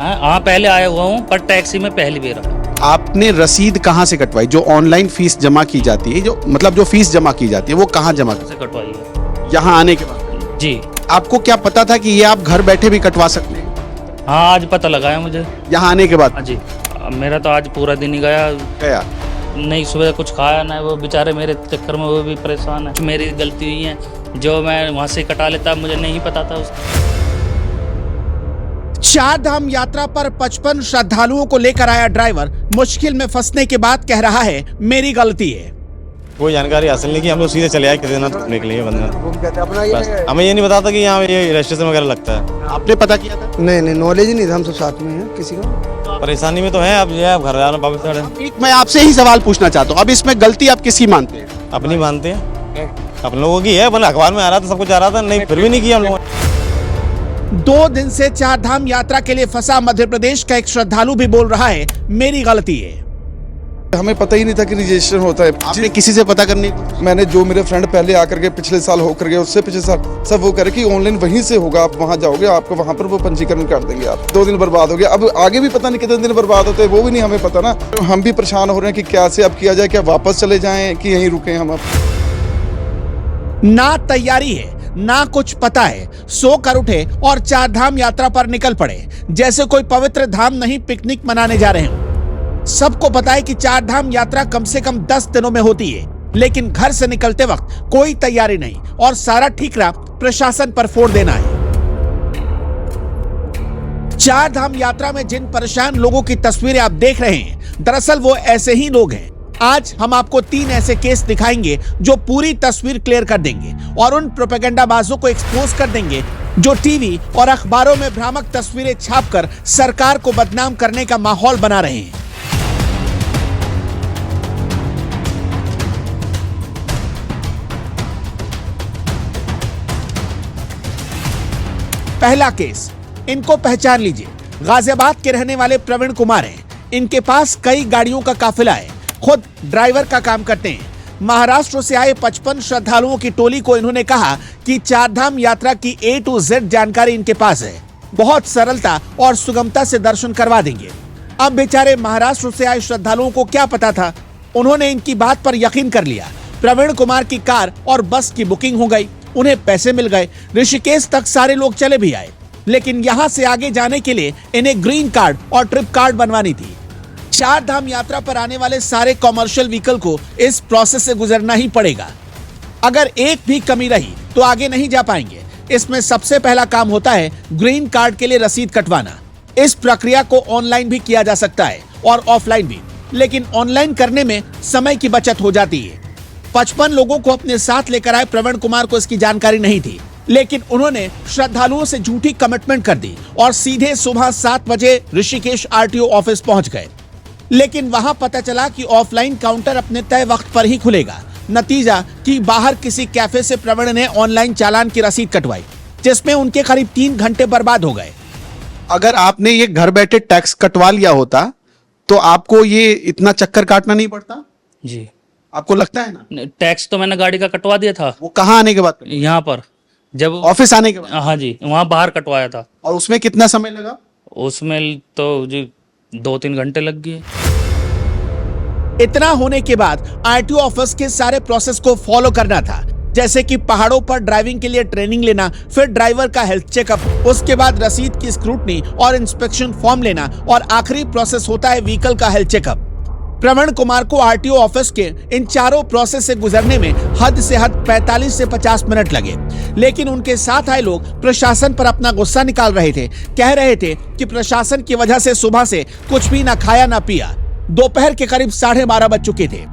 हाँ पहले आया हुआ हूँ पर टैक्सी में पहली बार आया। आपने रसीद कहाँ से कटवाई? जो ऑनलाइन फीस जमा की जाती है, जो मतलब जो फीस जमा की जाती है वो कहाँ जमा से कटवाई है यहाँ आने के बाद? जी। आपको क्या पता था कि ये आप घर बैठे भी कटवा सकते हैं? हाँ आज पता लगा है मुझे यहाँ आने के बाद? हाँ जी। मेरा तो आज पूरा दिन ही गया नहीं, सुबह कुछ खाया ना, वो बेचारे मेरे चक्कर में वो भी परेशान है। मेरी गलती हुई है, जो मैं वहाँ से कटा लेता मुझे नहीं पता था उसका। चार धाम यात्रा पर 55 श्रद्धालुओं को लेकर आया ड्राइवर मुश्किल में फंसने के बाद कह रहा है मेरी गलती है। कोई जानकारी हासिल नहीं की, हम लोग सीधे चले आए केदारनाथ घूमने के लिए बंदा। बस हमें ये नहीं पता था कि यहाँ ये रजिस्ट्रेशन वगैरह लगता है। आपने पता किया था? नहीं नॉलेज ही नहीं था, हम सब साथ में हैं किसी का। परेशानी में तो है, अब ये है, अब घर जाना वापस चढ़े। एक मैं आपसे ही सवाल पूछना चाहता हूँ, अब इसमें गलती आप किसकी मानते हैं? अपनी मानते हैं, अपन लोगों की है। अपन अखबार में आ रहा था, सब कुछ आ रहा था, नहीं फिर भी नहीं किया हम लोगों ने। 2 दिन से चार धाम यात्रा के लिए फंसा मध्य प्रदेश का एक श्रद्धालु भी बोल रहा है मेरी गलती है। हमें पता ही नहीं था कि रजिस्ट्रेशन होता है। आपने किसी से पता करने? मैंने जो मेरे फ्रेंड पहले आकर के पिछले साल होकर गए, उससे पिछले साल सब वो करे कि ऑनलाइन वहीं से होगा, आप वहां जाओगे, आपको वहां पर वो पंजीकरण कर देंगे। आप 2 दिन बर्बाद हो गया, अब आगे भी पता नहीं कितने दिन बर्बाद होते हैं, वो भी नहीं हमें पता ना। हम भी परेशान हो रहे हैं कि क्या से अब किया जाए, क्या वापस चले जाएं कि यहीं रुके हम? अब ना तैयारी है ना कुछ पता है, सो कर उठे और चार धाम यात्रा पर निकल पड़े जैसे कोई पवित्र धाम नहीं पिकनिक मनाने जा रहे हो। सबको पता है कि चार धाम यात्रा कम से कम 10 दिनों में होती है, लेकिन घर से निकलते वक्त कोई तैयारी नहीं और सारा ठीकरा प्रशासन पर फोड़ देना है। चार धाम यात्रा में जिन परेशान लोगों की तस्वीरें आप देख रहे हैं, दरअसल वो ऐसे ही लोग हैं। आज हम आपको 3 ऐसे केस दिखाएंगे जो पूरी तस्वीर क्लियर कर देंगे और उन प्रोपेगेंडाबाजों को एक्सपोज कर देंगे जो टीवी और अखबारों में भ्रामक तस्वीरें छापकर सरकार को बदनाम करने का माहौल बना रहे हैं। पहला केस, इनको पहचान लीजिए। गाजियाबाद के रहने वाले प्रवीण कुमार हैं। इनके पास कई गाड़ियों का काफिला है, खुद ड्राइवर का काम करते हैं। महाराष्ट्र से आए 55 श्रद्धालुओं की टोली को इन्होंने कहा कि चारधाम यात्रा की A to Z जानकारी इनके पास है, बहुत सरलता और सुगमता से दर्शन करवा देंगे। अब बेचारे महाराष्ट्र से आए श्रद्धालुओं को क्या पता था, उन्होंने इनकी बात पर यकीन कर लिया। प्रवीण कुमार की कार और बस की बुकिंग हो गई, उन्हें पैसे मिल गए, ऋषिकेश तक सारे लोग चले भी आए। लेकिन यहाँ से आगे जाने के लिए इन्हें ग्रीन कार्ड और ट्रिप कार्ड बनवानी थी। चार धाम यात्रा पर आने वाले सारे कॉमर्शियल व्हीकल को इस प्रोसेस से गुजरना ही पड़ेगा। अगर एक भी कमी रही तो आगे नहीं जा पाएंगे। इसमें सबसे पहला काम होता है ग्रीन कार्ड के लिए रसीद कटवाना। इस प्रक्रिया को ऑनलाइन भी किया जा सकता है और ऑफलाइन भी, लेकिन ऑनलाइन करने में समय की बचत हो जाती है। 55 लोगों को अपने साथ लेकर आए प्रवीण कुमार को इसकी जानकारी नहीं थी, लेकिन उन्होंने श्रद्धालुओं से झूठी कमिटमेंट कर दी और सीधे सुबह 7 बजे ऋषिकेश RTO ऑफिस पहुंच गए। लेकिन वहां पता चला कि ऑफलाइन काउंटर अपने तय वक्त पर ही खुलेगा। नतीजा कि बाहर किसी कैफे से प्रवीण ने ऑनलाइन चालान की रसीद कटवाई, जिसमें उनके करीब 3 घंटे बर्बाद हो गए। अगर आपने ये घर बैठे टैक्स कटवा लिया होता तो आपको ये इतना चक्कर काटना नहीं पड़ता? जी। आपको लगता है ना? टैक्स तो मैंने गाड़ी का कटवा दिया था। वो कहाँ आने के बाद? यहाँ पर जब ऑफिस आने के बाद? हाँ जी, वहाँ बाहर कटवाया था। और उसमें कितना समय लगा? उसमें तो जी 2-3 घंटे लग गए। इतना होने के बाद RTO ऑफिस के सारे प्रोसेस को फॉलो करना था, जैसे कि पहाड़ों पर ड्राइविंग के लिए ट्रेनिंग लेना, फिर ड्राइवर का हेल्थ चेकअप, उसके बाद रसीद की स्क्रूटनी और इंस्पेक्शन फॉर्म लेना, और आखिरी प्रोसेस होता है व्हीकल का हेल्थ चेकअप। प्रवीण कुमार को RTO ऑफिस के इन चारों प्रोसेस से गुजरने में हद से हद 45 से 50 मिनट लगे। लेकिन उनके साथ आए लोग प्रशासन पर अपना गुस्सा निकाल रहे थे। कह रहे थे कि प्रशासन की वजह से सुबह से कुछ भी ना खाया ना पिया। दोपहर के करीब 12:30 बज चुके थे।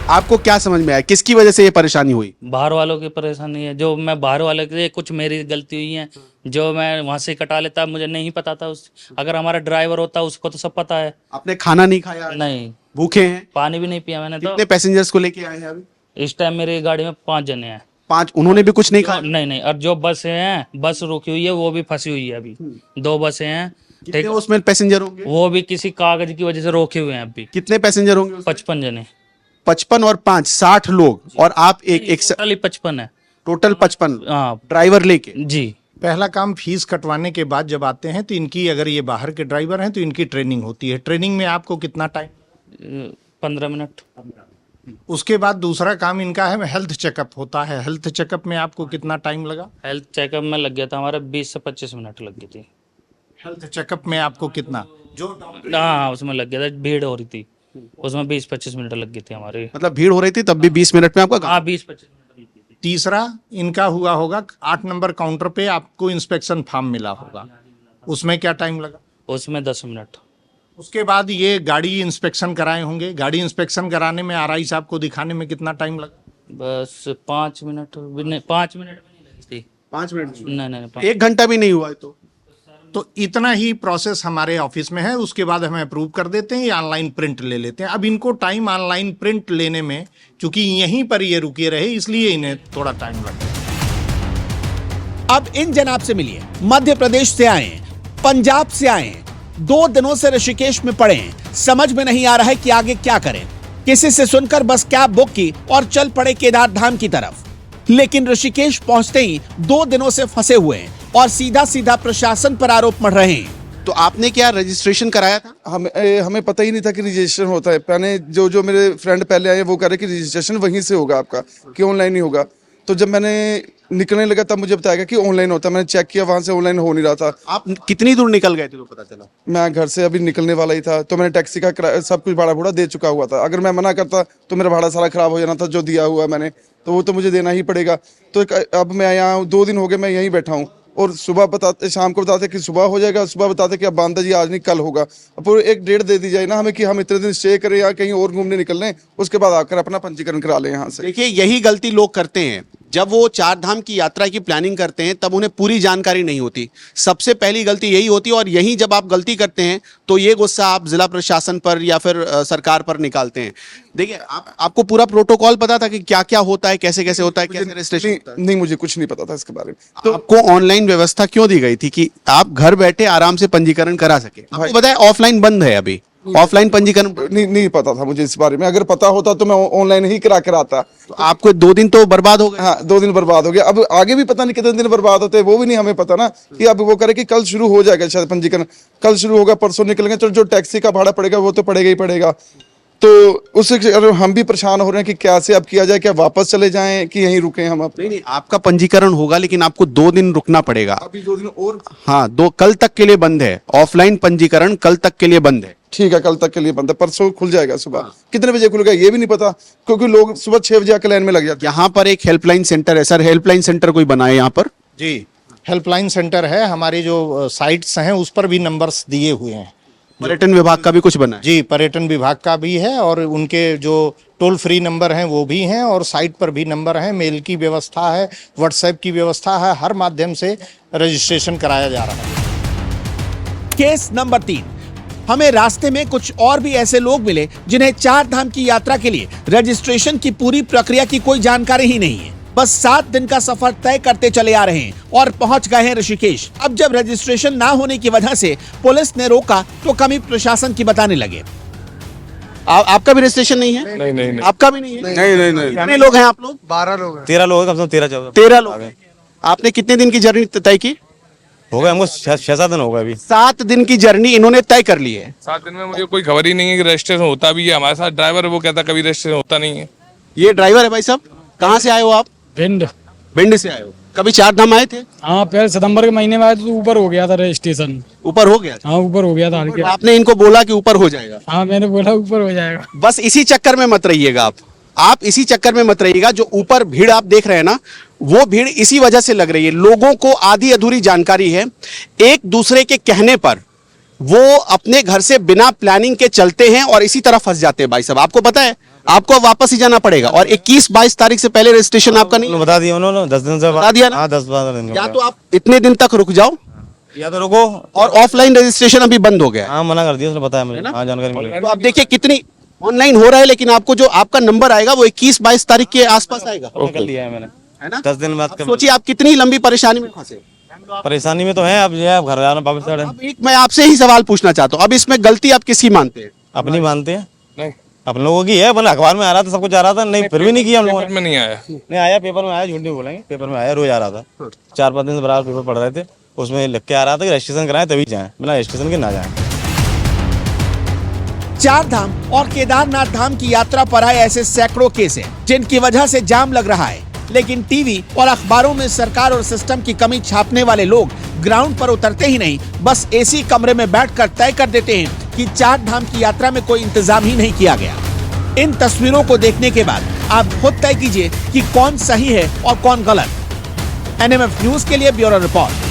आपको क्या समझ में आया, किसकी वजह से ये परेशानी हुई? बाहर वालों की परेशानी है, जो मैं बाहर वाले के, कुछ मेरी गलती हुई है, जो मैं वहां से कटा लेता मुझे नहीं पता था। अगर हमारा ड्राइवर होता उसको तो सब पता है। आपने खाना नहीं खाया? नहीं। भूखे हैं? पानी भी नहीं पिया मैंने। तो कितने पैसेंजर्स को लेके आए हैं अभी? इस टाइम मेरी गाड़ी में 5 जने हैं। 5? उन्होंने भी कुछ नहीं खाया? नहीं। और जो बसें हैं, बस रुकी हुई है, वो भी फंसी हुई है अभी। 2 बसें हैं। कितने उसमें पैसेंजर होंगे? वो भी किसी कागज की वजह से रोके हुए हैं अभी। कितने पैसेंजर होंगे? 55 जने। 55 और 5 60 लोग, और आप एक 55 है टोटल 55? हाँ। ड्राइवर लेके? जी। पहला काम फीस कटवाने के बाद जब आते हैं तो इनकी, अगर ये बाहर के ड्राइवर हैं तो इनकी ट्रेनिंग होती है। ट्रेनिंग में आपको कितना टाइम? 15 मिनट। उसके बाद दूसरा काम इनका है हेल्थ चेकअप होता है। हेल्थ चेकअप में आपको कितना टाइम लगा? हेल्थ चेकअप में लग गया था हमारा 20 से 25 मिनट लग गई थी। हेल्थ चेकअप में आपको कितना? जो हाँ, उसमें लग गया था, भीड़ हो रही थी उसमें 20-25 मिनट लग गई थी हमारी। मतलब भीड़ हो रही थी तब भी 20 मिनट में आपका हाँ, 20-25 मिनट लग गई थी। तीसरा इनका हुआ होगा 8 नंबर काउंटर पे आपको इंस्पेक्शन फॉर्म मिला होगा, उसमें क्या टाइम लगा? उसमें 10 मिनट। उसके बाद ये गाड़ी इंस्पेक्शन कराए होंगे। गाड़ी इंस्पेक्शन कराने में आरआई साहब को दिखाने में कितना टाइम लगा? बस 5 मिनट भी नहीं, 5 मिनट भी नहीं लगी थी। 5 मिनट? नहीं, 1 घंटा भी नहीं हुआ है तो इतना ही प्रोसेस हमारे ऑफिस में है। उसके बाद हमें अप्रूव कर देते हैं या ऑनलाइन प्रिंट ले लेते हैं। अब इनको टाइम ऑनलाइन प्रिंट लेने में, चूंकि यहीं पर ये रुके रहे, इसलिए इन्हें थोड़ा टाइम लगा। अब इन जनाब से मिलिए। मध्य प्रदेश से आए, पंजाब से आए, 2 दिनों से ऋषिकेश में पड़े हैं। समझ में नहीं आ रहा है कि आगे क्या करें। किसी से सुनकर बस कैब बुक की और चल पड़े केदार धाम की तरफ। लेकिन ऋषिकेश पहुंचते ही 2 दिनों से फंसे हुए हैं और सीधा सीधा प्रशासन पर आरोप मढ़ रहे हैं। तो आपने क्या रजिस्ट्रेशन कराया था? हमें पता ही नहीं था कि रजिस्ट्रेशन होता है। मैंने जो मेरे फ्रेंड पहले आए वो कह रहे कि रजिस्ट्रेशन वहीं से होगा आपका, कि ऑनलाइन ही होगा। तो जब मैंने निकलने लगा तब मुझे बताया कि ऑनलाइन होता है। मैंने चेक किया, वहां से ऑनलाइन हो नहीं रहा था। आप कितनी दूर निकल गए थे तो पता चला? मैं घर से अभी निकलने वाला ही था, तो मैंने टैक्सी का सब कुछ भाड़ा भूड़ा दे चुका हुआ था। अगर मैं मना करता तो मेरा भाड़ा सारा खराब हो जाना था जो दिया हुआ मैंने, तो वो तो मुझे देना ही पड़ेगा। तो अब मैं यहाँ 2 दिन हो गए मैं यहीं बैठा हूँ, और सुबह बताते, शाम को बताते कि सुबह हो जाएगा, सुबह बताते कि अब बांधा जी आज नहीं कल होगा। अब पूरे 1 डेढ़ दे दी जाए ना हमें कि हम इतने दिन स्टे करें या कहीं और घूमने निकल लें, उसके बाद आकर अपना पंजीकरण करा लें यहाँ से। देखिए, यही गलती लोग करते हैं। जब वो 4 धाम की यात्रा की प्लानिंग करते हैं तब उन्हें पूरी जानकारी नहीं होती। सबसे पहली गलती यही होती है, और यही जब आप गलती करते हैं तो ये गुस्सा आप जिला प्रशासन पर या फिर सरकार पर निकालते हैं। देखिए, आपको पूरा प्रोटोकॉल पता था कि क्या क्या होता है, कैसे कैसे होता है, कैसे रजिस्ट्रेशन होता है? नहीं, मुझे कुछ नहीं पता था इसके बारे में। तो आपको ऑनलाइन व्यवस्था क्यों दी गई थी कि आप घर बैठे आराम से पंजीकरण करा सके? आपको बताया ऑफलाइन बंद है अभी, ऑफलाइन पंजीकरण नहीं पता था मुझे इस बारे में। अगर पता होता तो मैं ऑनलाइन ही करा कर आता। तो आपको 2 दिन तो बर्बाद हो गए। हाँ, 2 दिन बर्बाद हो गया। अब आगे भी पता नहीं कितने दिन बर्बाद होते हैं, वो भी नहीं हमें पता ना। कि अब वो करे कि कल शुरू हो जाएगा, शायद पंजीकरण कल शुरू होगा, परसों निकलेंगे। तो जो टैक्सी का भाड़ा पड़ेगा वो तो पड़ेगा ही पड़ेगा। तो उससे हम भी परेशान हो रहे हैं कि कैसे अब किया जाए, क्या वापस चले जाएं कि यहीं रुके हम? अब नहीं, आपका पंजीकरण होगा लेकिन आपको 2 दिन रुकना पड़ेगा। अभी 2 दिन और? हाँ, 2 कल तक के लिए बंद है। ऑफलाइन पंजीकरण कल तक के लिए बंद है। ठीक है, कल तक के लिए बंद है, परसों खुल जाएगा। सुबह कितने बजे खुलेगा ये भी नहीं पता, क्योंकि लोग सुबह 6 बजे आकर लाइन में लग जाते हैं। यहाँ पर एक हेल्पलाइन सेंटर है सर, हेल्पलाइन सेंटर कोई बना है यहाँ पर? जी, हेल्पलाइन सेंटर है। हमारी जो साइट्स हैं उस पर भी नंबर्स दिए हुए हैं। पर्यटन विभाग का भी कुछ बना है? जी, पर्यटन विभाग का भी है, और उनके जो टोल फ्री नंबर हैं वो भी हैं, और साइट पर भी नंबर हैं। मेल की व्यवस्था है, व्हाट्सएप की व्यवस्था है, हर माध्यम से रजिस्ट्रेशन कराया जा रहा है। Case number 3। हमें रास्ते में कुछ और भी ऐसे लोग मिले जिन्हें 4 धाम की यात्रा के लिए रजिस्ट्रेशन की पूरी प्रक्रिया की कोई जानकारी ही नहीं है। बस 7 दिन का सफर तय करते चले आ रहे हैं और पहुंच गए हैं ऋषिकेश। अब जब रजिस्ट्रेशन ना होने की वजह से पुलिस ने रोका तो कमी प्रशासन की बताने लगे। आपका भी रजिस्ट्रेशन नहीं है? नहीं। आपका भी नहीं है? नहीं। कितने लोग हैं आप लोग? 12 लोग हैं। 13 लोग हैं, कम से कम 13-14। 13 लोग हैं। आपने कितने दिन की जर्नी तय की? हो गए हमको 6-7 दिन हो गए अभी। 7 दिन की जर्नी इन्होंने तय कर ली है। 7 दिन में मुझे कोई खबर ही नहीं है कि रजिस्ट्रेशन होता भी है। हमारे साथ ड्राइवर है, वो कहता कभी रजिस्ट्रेशन होता नहीं है। ये ड्राइवर है भाई साहब। कहाँ से आए हो आप? भिंड से आए हो। कभी 4 धाम आए थे? हाँ, पहले सितंबर के महीने में आए तो ऊपर हो गया था रजिस्ट्रेशन। ऊपर हो गया? हाँ, ऊपर हो गया था। तो आपने इनको बोला कि ऊपर हो जाएगा? हाँ, मैंने बोला ऊपर हो जाएगा। बस इसी चक्कर में मत रहिएगा आप इसी चक्कर में मत रहिएगा। जो ऊपर भीड़ आप देख रहे हैं ना, वो भीड़ इसी वजह से लग रही है। लोगों को आधी अधूरी जानकारी है। एक दूसरे के कहने पर वो अपने घर से बिना प्लानिंग के चलते हैं और इसी तरह फंस जाते हैं। भाई साहब, आपको पता है आपको वापस ही जाना पड़ेगा, और 21-22 तारीख से पहले रजिस्ट्रेशन आपका नहीं। बता दिया उन्होंने 10 दिन से। बता दिया ना? हाँ, 10-12 दिन या तो आप इतने दिन तक रुक जाओ, या तो रुको। और ऑफलाइन रजिस्ट्रेशन अभी बंद हो गया है। हाँ, मना कर दिया, उसने बताया मुझे। हाँ, जानकारी मिली। तो आप देखिए कितनी ऑनलाइन हो रहा है, लेकिन आपको जो आपका नंबर आएगा वो 21-22 तारीख के आसपास आएगा। कर लिया है मैंने, है ना? 10 दिन बाद। सोचिए आप कितनी लंबी परेशानी में फंसे। परेशानी में तो है, अब ये घर जाना वापस चढ़े। अब एक मैं आपसे ही सवाल पूछना चाहता हूँ, अब इसमें गलती आप किसकी मानते हैं? अपनी मानते हैं। नहीं, अपन लोगों की है, अपन अखबार में आ रहा था, सब कुछ आ रहा था, नहीं फिर भी नहीं किया हम लोगों पेपर में नहीं आया। ने। आया पेपर में आया, झूठ नहीं बोलेंगे, पेपर में आया, रोज आ रहा था। 4-5 दिन से बराबर पेपर पढ़ रहे थे, उसमें लिख के आ रहा था कि रजिस्ट्रेशन कराएं तभी जाएं, बिना रजिस्ट्रेशन के ना जाएं। चार धाम और केदारनाथ धाम की यात्रा पर आए ऐसे सैकड़ों केस हैं जिनकी वजह से जाम लग रहा है, लेकिन टीवी और अखबारों में सरकार और सिस्टम की कमी छापने वाले लोग ग्राउंड पर उतरते ही नहीं, बस एसी कमरे में बैठकर तय कर देते हैं कि चार धाम की यात्रा में कोई इंतजाम ही नहीं किया गया। इन तस्वीरों को देखने के बाद आप खुद तय कीजिए कि कौन सही है और कौन गलत। एनएमएफ न्यूज के लिए ब्यूरो रिपोर्ट।